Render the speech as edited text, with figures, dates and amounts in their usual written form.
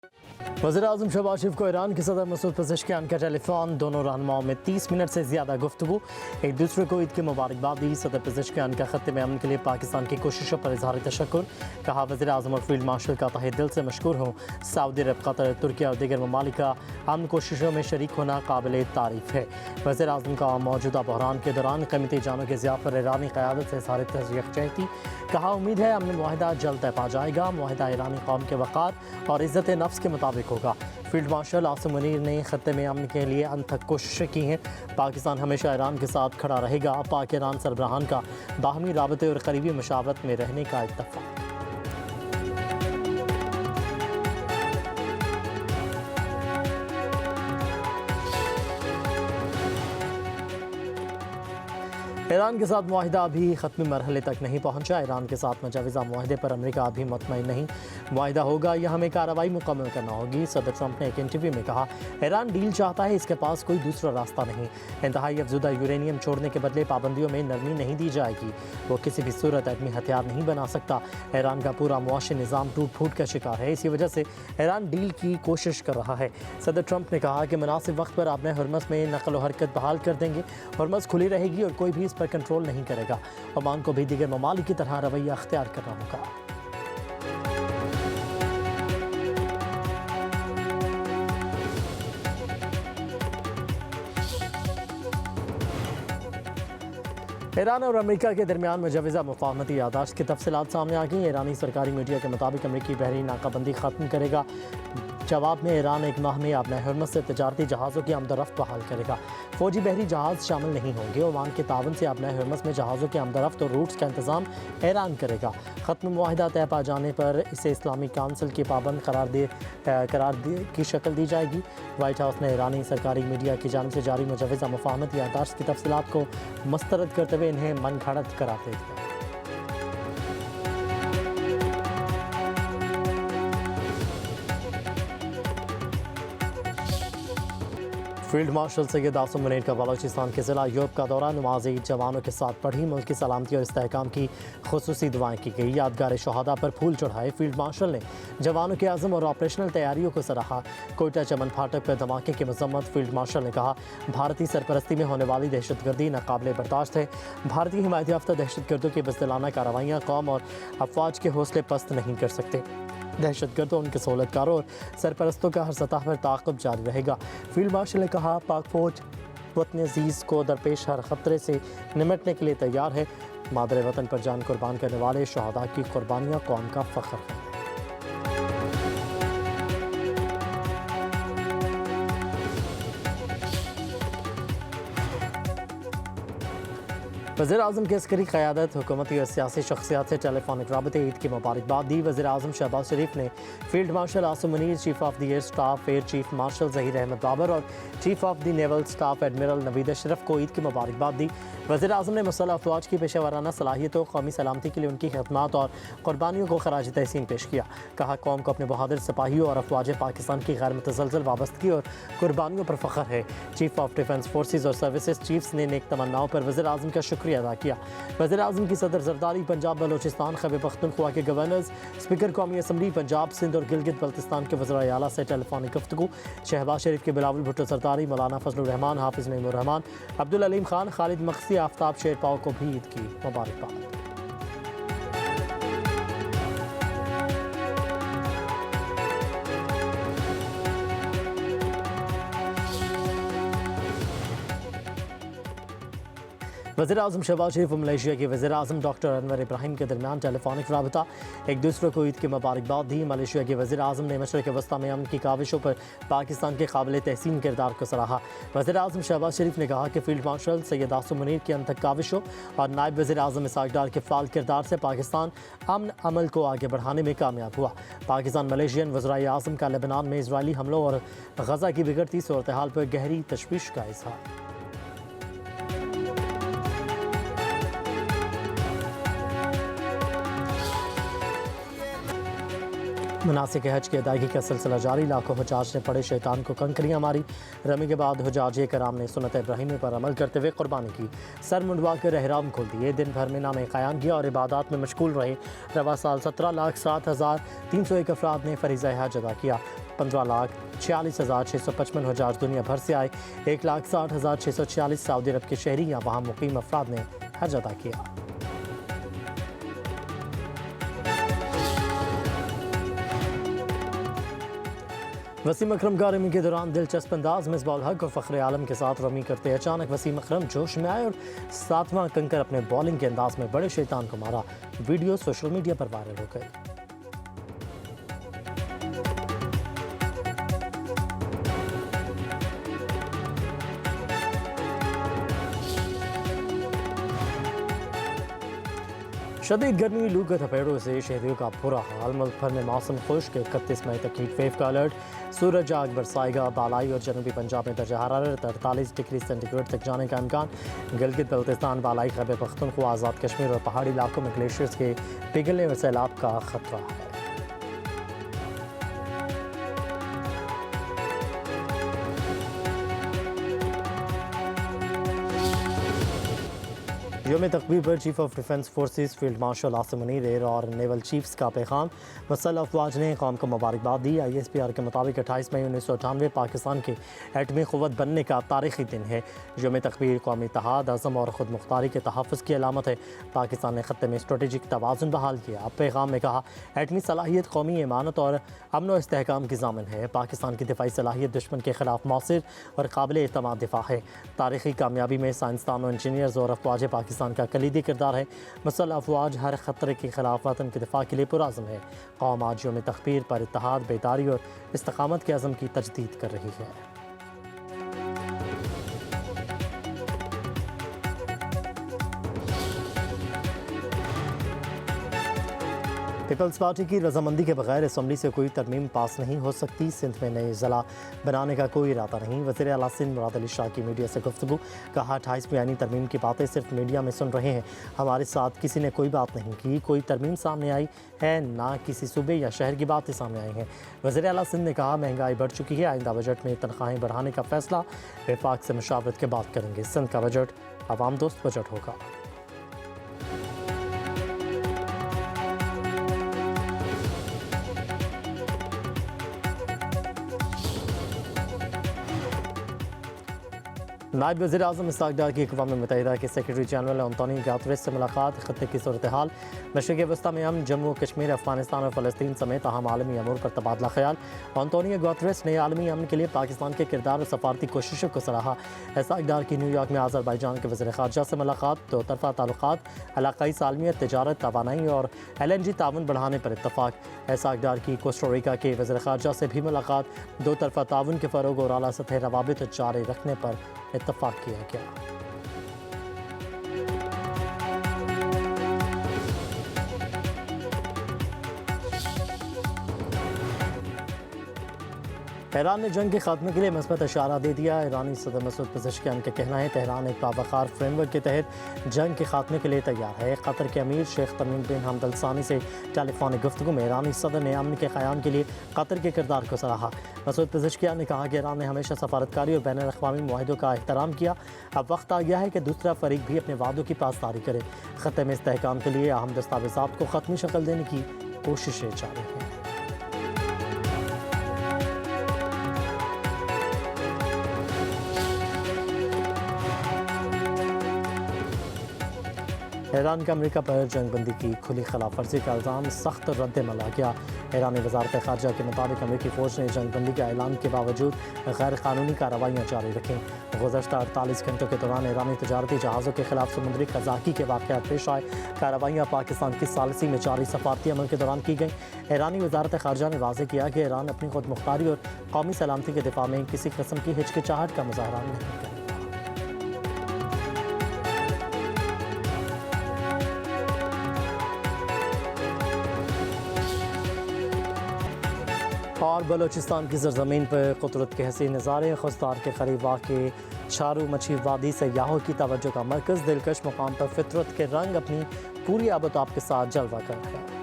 वज़ीर-ए-आज़म शहबाज शरीफ को ईरान के सदर मसूद पेज़ेश्कियान का टेलीफोन। दोनों रहनुमाओं में 30 मिनट से ज़्यादा गुफ्तगू, एक दूसरे को ईद की मुबारकबाद दी। सदर पेज़ेश्कियान का ख़त्ते में अमन के लिए पाकिस्तान की कोशिशों पर इज़हार तशक्कुर। कहा वज़ीर-ए-आज़म और फील्ड मार्शल का तहे दिल से मशकूर हूँ। सऊदी अरब, कतर, तुर्की और दीगर ममालिक का अमन कोशिशों में शरीक होना काबिल तारीफ़ है। वज़ीर-ए-आज़म का मौजूदा बहरान के दौरान क़ीमती जानों की ज़ियाफ़त पर ईरानी क़यादत से इज़हार यकजहती। कहा उम्मीद है अमन मुआहिदा जल्द तय पा जाएगा। मुआहिदा ईरानी कौम के वक़ार और इज़्ज़त नफ्स के मुताबिक होगा। फील्ड मार्शल आसिम मुनीर ने ख़त्ते में अमन के लिए अंत तक कोशिशें की हैं। पाकिस्तान हमेशा ईरान के साथ खड़ा रहेगा। पाक ईरान सरबराहान का बाहमी राबते और करीबी मशावरत में रहने का इत्तफ़ाक़। ईरान के साथ मुआहिदा अभी ख़त्मी मरहले तक नहीं पहुँचा। ईरान के साथ मुजवज़ा मुआहिदे पर अमेरिका अभी मुतमईन नहीं। मुआहिदा होगा या हमें कार्रवाई मुकम्मल करना होगी। सदर ट्रंप ने एक इंटरव्यू में कहा, ईरान डील चाहता है, इसके पास कोई दूसरा रास्ता नहीं। इंतहाई अफजुदा यूरेनियम छोड़ने के बदले पाबंदियों में नरमी नहीं दी जाएगी। वो किसी भी सूरत एटमी हथियार नहीं बना सकता। ईरान का पूरा मुआशी निज़ाम टूट फूट का शिकार है। इसी वजह से ईरान डील की कोशिश कर रहा है। सदर ट्रंप ने कहा कि मुनासिब वक्त पर अपने हरमस में नकल व हरकत बहाल कर देंगे। हरमस खुली रहेगी और कोई भी इस पर कंट्रोल नहीं करेगा। ओमान को भी दीगर ममालिक की तरह रवैया अख्तियार करना होगा। ईरान और अमेरिका के दरमियान मुजवज़ा मुफ़ाहमती यादाश्त की तफसीलात सामने आ गई। ईरानी सरकारी मीडिया के मुताबिक अमेरिकी बहरी नाकाबंदी ख़त्म करेगा। जवाब में ईरान एक माह में अपने हरमस से तजारती जहाज़ों की आमदरफ्त बहाल करेगा। फ़ौजी बहरी जहाज़ शामिल नहीं होंगे। ओमान के तावन से अपने हरमस में जहाज़ों की आमदरफ्त और रूट्स का इंतज़ाम ईरान करेगा। ख़त्म मुआहिदा तय पा जाने पर इसे इस्लामी काउंसिल की पाबंद करार की शक्ल दी जाएगी। वाइट हाउस ने ईरानी सरकारी मीडिया की जानिब से जारी मुजवज़ा मुफ़ाहमती यादाश्त की तफसीलात को मुस्तरद करते हुए इन्हें मनगढ़ंत करार दे दिया। फील्ड मार्शल सैयद आसिम मुनीर का बलोचिस्तान के ज़िला यूब का दौरा। नमाज ईद जवानों के साथ पढ़ी। मुल्क की सलामती और इस्तेहकाम की खुसूसी दुआएं की गई। यादगार शहादा पर फूल चढ़ाए। फील्ड मार्शल ने जवानों के आज़म और ऑपरेशनल तैयारियों को सराहा। कोयटा चमन फाटक पर धमाके की मजम्मत। फील्ड मार्शल ने कहा, भारतीय सरपरस्ती में होने वाली दहशतगर्दी नाकाबिले बर्दाश्त है। भारतीय हिमायत याफ्ता दहशतगर्दों की बज़दिलाना कार्रवाइयाँ कौम और अफवाज के हौसले पस्त नहीं कर सकते। दहशतगर्दों, उनके सहूलतकारों और सरपरस्तों का हर सतह पर ताक़ब जारी रहेगा। फील्ड मार्शल ने कहा, पाक फ़ौज वतन अज़ीज़ को दरपेश हर ख़तरे से निमटने के लिए तैयार है। मादरे वतन पर जान कुर्बान करने वाले शहादा की कुर्बानियाँ कौम का फ़ख्र है। वज़ीर-ए-आज़म की अस्करी क़यादत, हुकूमती और सियासी शख्सियात से टेलीफोनिक राबते, ईद की मुबारकबाद दी। वज़ीर-ए-आज़म शहबाज शरीफ ने field marshal Asim Munir, chief of the air staff air chief marshal Zaheer Ahmed Babar और chief of the naval staff admiral Naveed Ashraf को ईद की मुबारकबाद दी। वज़ीर-ए-आज़म ने मुसल्लह अफ़वाज की पेशेवराना सलाहियतों, कौमी सलामती के लिए उनकी खिदमत और कुर्बानियों को ख़राज तहसीन पेश किया। कहा, कौम को अपने बहादुर सिपाहियों और अफ़वाज पाकिस्तान की गैर मुतज़लज़ल वाबस्तगी और कुर्बानियों पर फ़ख्र है। चीफ ऑफ डिफेंस फोर्सेज और सर्विसेज चीफ्स ने नेक तमन्नाओं पर वज़ीर-ए-आज़म का शुक्रिया अदा किया। वज़ीर-ए-आज़म की सदर जरदारी, पंजाब बलोचिस्तान खैबर पख्तूनख्वा के गवर्नर्स, स्पीकर कौमी असम्बली पंजाब सिंध और गिलगित बल्तिस्तान के वज़राए आला से टेलीफोनिक गुफ्तगू। शहबाज शरीफ के बिलावल भुट्टो सरदारी, मौलाना फजलुर रहमान, हाफिज़ नईमुर रहमान, अब्दुल अलीम खान, खालिद मक्सी, आफ्ताब शेरपाव को भी ईद की मुबारकबाद। वज़ीर-ए-आज़म शहबाज शरीफ और मलेशिया के वज़ीर-ए-आज़म डॉक्टर अनवर इब्राहिम के दरमियान टेलीफोनिक राबता। एक दूसरे को ईद की मुबारकबाद दी। मलेशिया के वज़ीर-ए-आज़म ने मशरिक़ वस्ता में अमन की काविशों पर पाकिस्तान के काबिल तहसीन किरदार को सराहा। वज़ीर-ए-आज़म शहबाज शरीफ ने कहा कि फील्ड मार्शल सैयद आसिम मुनीर की अंत तक काविशों और नायब वज़ीर-ए-आज़म इसहाक़ डार के फ़ाल किरदार से पाकिस्तान अमन अमल को आगे बढ़ाने में कामयाब हुआ। पाकिस्तान मलेशियन वज़राए-ए-आज़म का लेबनान में इजरायली हमलों और गज़ा की बिगड़ती सूरत हाल पर गहरी तशवीश का इज़हार। मनासिक हज की अदायगी का सिलसिला जारी। लाखों हुजाज ने पड़े शैतान को कंकरियाँ मारी। रमी के बाद हुजाज कराम ने सुन्नत इब्राहिमी पर अमल करते हुए कुर्बानी की। सर मुंडवा कर एहराम खोल दिए। दिन भर में नाम क़याम किया और इबादत में मशगूल रहे। रवा साल 17,07,301 अफराद ने फ़रीज़ा हज अदा किया। 15,46,655 हजाज दुनिया भर से आए। 1,60,646 सऊदी अरब के शहरी या वहाँ मुकीम अफराद ने हज अदा किया। वसीम अकरम का रमी के दौरान दिलचस्प अंदाज में मिसबाह हक और फ़ख्र आलम के साथ रमी करते अचानक वसीम अकरम जोश में आए और 7वां कंकर अपने बॉलिंग के अंदाज में बड़े शैतान को मारा। वीडियो सोशल मीडिया पर वायरल हो गई। शदीद गर्मी, लू के थपेड़ों से शहरियों का बुरा हाल। मुल्क भर में मौसम खुश्क, 31 मई तक हीट वेव का अलर्ट। सूरज आग बरसाएगा। बालाई और जनूबी पंजाब में दर्जा हरारत 48 डिग्री सेंटीग्रेड तक जाने का इम्कान। गिलगित बल्तिस्तान, बालाई खैबर पख्तूनख्वा, आज़ाद कश्मीर और पहाड़ी इलाकों में ग्लेशियर्स के पिघलने और सैलाब का खतरा है। यौम तकबीर पर chief of defence forces field marshal Asim Munir, air और नेवल चीफ्स का पैगाम। मुसल्लह अफवाज ने कौम को मुबारकबाद दी। ISPR के मुताबिक 28 मई 1998 पाकिस्तान के एटमी क़ुव्वत बनने का तारीखी दिन है। यौम तकबीर कौमी इत्तेहाद, अज़म और ख़ुद मुख्तारी के तहफ़्फ़ुज़ की अलामत है। पाकिस्तान ने ख़त्ते में स्ट्रेटेजिक तवाज़ुन बहाल किया। अब पैगाम में कहा, एटमी सलाहियत कौमी इमानत और अमन व इस्तेहकाम की ज़ामिन है। पाकिस्तान की दिफाई सलाहियत दुश्मन के खिलाफ मौसिर और काबिल एतमाद दिफा है। तारीखी कामयाबी में साइंसदानों, इंजीनियर्स और अफवाज पाकिस्तान का कलीदी किरदार है। मुसल्लह अफवाज हर खतरे के खिलाफ वतन के दिफा के लिए पुराज़म है। कौम आज यौम तकबीर पर इत्तेहाद, बेदारी और इस्तकामत के अज़म की तजदीद कर रही है। पीपल्स पार्टी की रजामंदी के बगैर असम्बली से कोई तरमीम पास नहीं हो सकती। सिंध में नए ज़िला बनाने का कोई इरादा नहीं। वज़ीर आला सिंध मुराद अली शाह की मीडिया से गुफ्तगू। कहा, 28 बयानी तरमीम की बातें सिर्फ मीडिया में सुन रहे हैं। हमारे साथ किसी ने कोई बात नहीं की। कोई तरमीम सामने आई है ना किसी सूबे या शहर की बातें सामने आई हैं। वज़ीर आला सिंध ने कहा, महंगाई बढ़ चुकी है। आइंदा बजट में तनख्वाहें बढ़ाने का फैसला वफाक से मुशावरत के बाद करेंगे। सिंध का बजट आवाम दोस्त बजट होगा। नायब वज़ीर आज़म इसहाक़ डार की अक़वाम मुत्तहिदा के सेक्रेटरी जनरल एंटोनियो गुतेरेस से मुलाकात। ख़त्ते की सूरत हाल, मशरिक़ वस्ती में अमन, जम्मू कश्मीर, अफ़गानिस्तान और फ़लस्तीन समेत अहम आलमी अमूर पर तबादला ख्याल। एंटोनियो गुतेरेस ने आलमी अमन के लिए पाकिस्तान के किरदार और सफारती कोशिशों को सराहा। इसहाक़ डार की न्यूयॉर्क में आज़रबाईजान के वज़ीर ख़ारजा से मुलाकात। दो तरफ़ा ताल्लुक़ात, इलाक़ाई सालमियत, तिजारत, तवानाई और LNG ताउन बढ़ाने पर इत्तफ़ाक़। इसहाक़ डार की कोस्टारिका के वज़ीर ख़ारजा से भी मुलाकात। दो तरफ़ा ताउन के फ़रोग़ और आला सतह रवाबित जारी रखने पर इत्तफ़ाक़ किया गया। ईरान ने जंग के खात्मे के लिए मस्बत इशारा दे दिया। ईरानी सदर मसूद पज़ेश्कियान का कहना है, तेहरान एक बावक़ार फ्रेमवर्क के तहत जंग के खात्मे के लिए तैयार है। कतर के अमीर शेख तमीम बिन हमद अल सानी से टेलीफोनिक गुफ्तगू में ईरानी सदर ने अमन के क़याम के लिए कतर के किरदार को सराहा। मसूद पज़ेश्कियान ने कहा कि ईरान ने हमेशा सफारतकारी और बैनुल अक़वामी मुआहदों का एहतराम किया। अब वक्त आ गया है कि दूसरा फरीक भी अपने वादों की पासदारी करे। ख़त्ते में इस्तेहकाम के लिए अहम दस्तावेज़ात को ख़त्मी शक्ल देने की कोशिशें जारी हैं। ईरान का अमेरिका पर जंगबंदी की खुली खिलाफ वर्जी का इल्ज़ाम, सख्त रद्द-ए-अमल आ गया। ईरानी वज़ारत ख़ारजा के मुताबिक अमेरिकी फ़ौज ने जंगबंदी के ऐलान के बावजूद गैर कानूनी कार्रवाइयाँ जारी रखीं। गुज़श्ता 48 घंटों के दौरान ईरानी तजारती जहाज़ों के खिलाफ समुद्री क़ज़ाक़ी के वाक़यात पेश आए। कार्रवाइयाँ पाकिस्तान की सालिसी में जारी सफारती अमल के दौरान की गईं। ईरानी वज़ारत ख़ारजा ने वाज़ेह किया कि ईरान अपनी खुद मुख्तारी और कौमी सलामती के दिफा में किसी किस्म की हिचकिचाहट का मुज़ाहरा नहीं करेगा। और बलोचिस्तान की सरजमीन पर कुदरत के हसीन नज़ारे। खुस्तार के करीब वाक़ चारू मछी वादी सयाहों की तवज्जो का मरकज़। दिलकश मुकाम पर फितरत के रंग अपनी पूरी आबोताब के साथ जलवा कर रहे हैं।